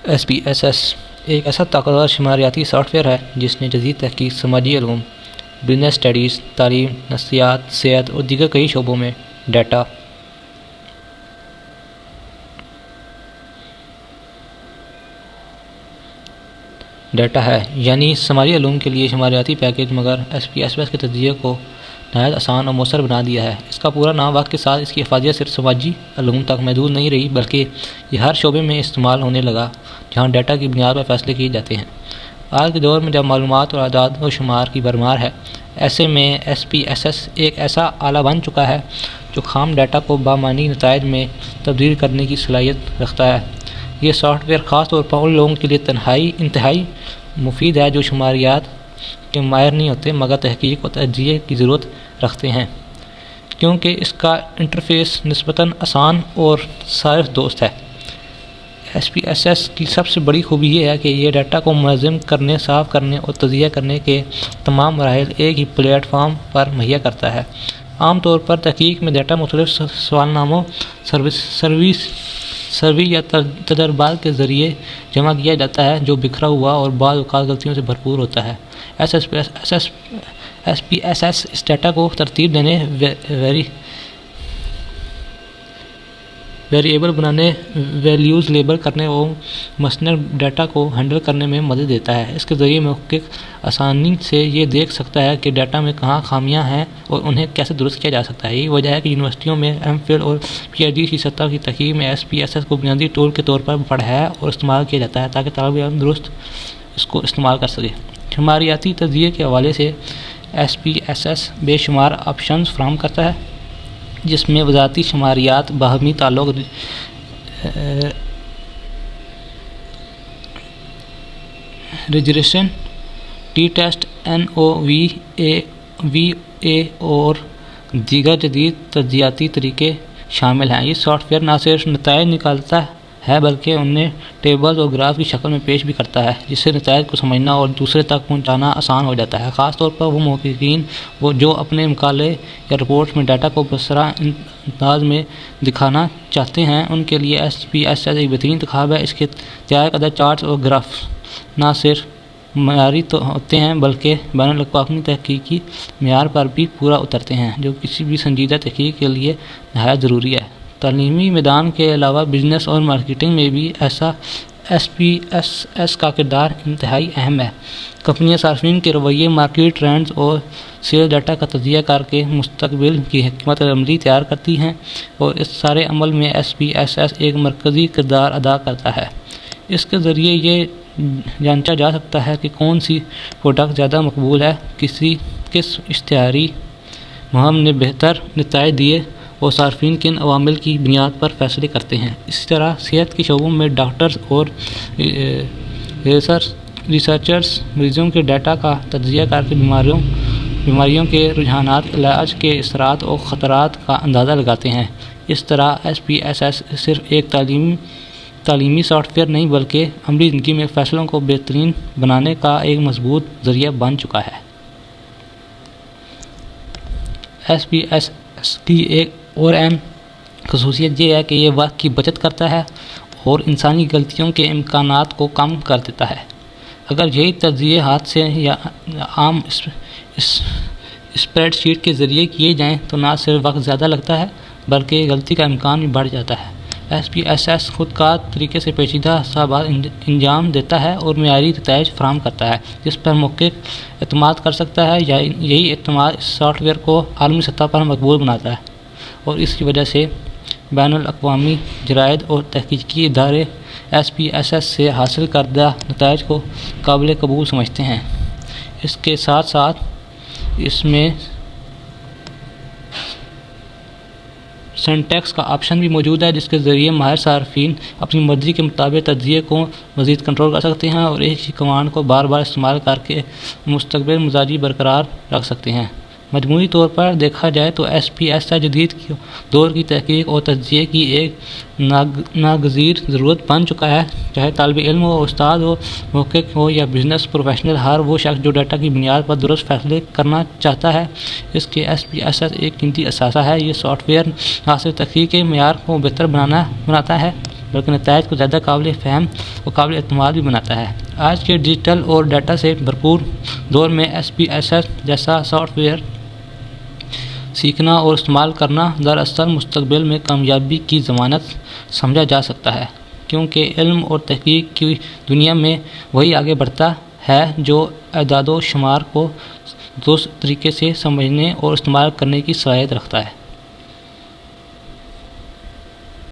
SPSS ایک ایسا طاقتور شماریاتی سافٹ ویئر ہے جس نے جدید تحقیق، سماجی علوم، بزنس اسٹڈیز، تعلیم، نفسیات، صحت اور دیگر کئی شعبوں میں ڈیٹا ہے، یعنی سماجی علوم کے لیے شماریاتی پیکیج، مگر SPSS کے تجزیے کو نہایت آسان اور مؤثر بنا دیا ہے۔ اس کا پورا نام وقت کے ساتھ اس کی افادیت صرف سماجی علوم تک محدود نہیں رہی، بلکہ یہ ہر شعبے میں استعمال ہونے لگا جہاں ڈیٹا کی بنیاد پر فیصلے کیے جاتے ہیں۔ آج کے دور میں جب معلومات اور اعداد و شمار کی بھرمار ہے، ایسے میں SPSS ایک ایسا آلہ بن چکا ہے جو خام ڈیٹا کو بامعنی نتائج میں تبدیل کرنے کی صلاحیت رکھتا ہے۔ یہ سافٹ ویئر خاص طور پر ان لوگوں کے لیے انتہائی مفید ہے جو شماریات کے ماہر نہیں ہوتے مگر تحقیق اور تجزیے کی ضرورت رکھتے ہیں، کیونکہ اس کا انٹرفیس نسبتاً آسان اور صارف دوست ہے۔ SPSS کی سب سے بڑی خوبی یہ ہے کہ یہ ڈیٹا کو منظم کرنے، صاف کرنے اور تجزیہ کرنے کے تمام مراحل ایک ہی پلیٹ فارم پر مہیا کرتا ہے۔ عام طور پر تحقیق میں ڈیٹا مختلف سوالناموں، سروے یا تجربات کے ذریعے جمع کیا جاتا ہے جو بکھرا ہوا اور بعض اوقات غلطیوں سے بھرپور ہوتا ہے۔ SPSS اس ڈیٹا کو ترتیب دینے، ویریبل بنانے، ویلیوز لیبل کرنے اور مصنوعی ڈیٹا کو ہینڈل کرنے میں مدد دیتا ہے۔ اس کے ذریعے محقق آسانی سے یہ دیکھ سکتا ہے کہ ڈیٹا میں کہاں خامیاں ہیں اور انہیں کیسے درست کیا جا سکتا ہے۔ یہی وجہ ہے کہ یونیورسٹیوں میں MPhil اور PhD کی سطح کی تحقیق میں SPSS کو بنیادی ٹول کے طور پر پڑھایا اور استعمال کیا جاتا ہے تاکہ طالب علم درست اس کو استعمال کر سکے۔ شماریاتی تجزیے کے حوالے سے SPSS بے شمار آپشنز فراہم کرتا ہے جس میں وضاحتی شماریات، باہمی تعلق، ریگریشن، T-ٹیسٹ، NOVA اور دیگر جدید تجزیاتی طریقے شامل ہیں۔ یہ سافٹ ویئر نہ صرف نتائج نکالتا ہے بلکہ انہیں ٹیبلز اور گراف کی شکل میں پیش بھی کرتا ہے، جس سے نتائج کو سمجھنا اور دوسرے تک پہنچانا آسان ہو جاتا ہے۔ خاص طور پر وہ محققین جو اپنے مقالے یا رپورٹس میں ڈیٹا کو بصریح انداز میں دکھانا چاہتے ہیں، ان کے لیے SPSS ایک بہترین انتخاب ہے۔ اس کے تیار کردہ چارٹس اور گراف نہ صرف معیاری ہوتے ہیں بلکہ بین الاقوامی تحقیقی معیار پر بھی پورا اترتے ہیں، جو کسی بھی سنجیدہ تحقیق کے لیے نہایت ضروری ہے۔ تعلیمی میدان کے علاوہ بزنس اور مارکیٹنگ میں بھی SPSS کا کردار انتہائی اہم ہے۔ کمپنیاں صارفین کے رویے، مارکیٹ ٹرینڈز اور سیلز ڈیٹا کا تجزیہ کر کے مستقبل کی حکمت عملی تیار کرتی ہیں اور اس سارے عمل میں SPSS ایک مرکزی کردار ادا کرتا ہے۔ اس کے ذریعے یہ جانچا جا سکتا ہے کہ کون سی پروڈکٹ زیادہ مقبول ہے، کس اشتہاری مہم نے بہتر نتائج دیے اور صارفین کن عوامل کی بنیاد پر فیصلے کرتے ہیں۔ اسی طرح صحت کے شعبوں میں ڈاکٹرز اور ریسرچرز مریضوں کے ڈیٹا کا تجزیہ کر کے بیماریوں کے رجحانات، علاج کے اثرات اور خطرات کا اندازہ لگاتے ہیں۔ اس طرح SPSS صرف ایک تعلیمی سافٹ ویئر نہیں بلکہ عملی زندگی میں فیصلوں کو بہترین بنانے کا ایک مضبوط ذریعہ بن چکا ہے۔ SPSS کی ایک اور اہم خصوصیت یہ ہے کہ یہ وقت کی بچت کرتا ہے اور انسانی غلطیوں کے امکانات کو کم کر دیتا ہے۔ اگر یہی تجزیے ہاتھ سے یا عام اسپریڈ شیٹ کے ذریعے کیے جائیں تو نہ صرف وقت زیادہ لگتا ہے بلکہ غلطی کا امکان بھی بڑھ جاتا ہے۔ SPSS خود کار طریقے سے پیچیدہ حسابات انجام دیتا ہے اور معیاری نتائج فراہم کرتا ہے جس پر محقق اعتماد کر سکتا ہے۔ یہی اعتماد اس سافٹ ویئر کو عالمی سطح پر مقبول بناتا ہے اور اس کی وجہ سے بین الاقوامی جرائد اور تحقیقی ادارے SPSS سے حاصل کردہ نتائج کو قابل قبول سمجھتے ہیں۔ اس کے ساتھ ساتھ اس میں سنٹیکس کا آپشن بھی موجود ہے جس کے ذریعے ماہر صارفین اپنی مرضی کے مطابق تجزیے کو مزید کنٹرول کر سکتے ہیں اور ایک ہی کمانڈ کو بار بار استعمال کر کے مستقبل مزاجی برقرار رکھ سکتے ہیں۔ مجموعی طور پر دیکھا جائے تو SPSS جدید دور کی تحقیق اور تجزیے کی ایک ناگزیر ضرورت بن چکا ہے، چاہے طالب علم ہو، استاد ہو، محقق ہو یا بزنس پروفیشنل۔ ہر وہ شخص جو ڈیٹا کی بنیاد پر درست فیصلے کرنا چاہتا ہے، اس کے SPSS ایک قیمتی اثاثہ ہے۔ یہ سافٹ ویئر نہ صرف تحقیق کے معیار کو بہتر بناتا ہے بلکہ نتائج کو زیادہ قابل فہم اور قابل اعتماد بھی بناتا ہے۔ آج کے ڈیجیٹل اور ڈیٹا سے بھرپور دور میں SPSS جیسا سافٹ ویئر سیکھنا اور استعمال کرنا دراصل مستقبل میں کامیابی کی ضمانت سمجھا جا سکتا ہے، کیونکہ علم اور تحقیق کی دنیا میں وہی آگے بڑھتا ہے جو اعداد و شمار کو درست طریقے سے سمجھنے اور استعمال کرنے کی صلاحیت رکھتا ہے۔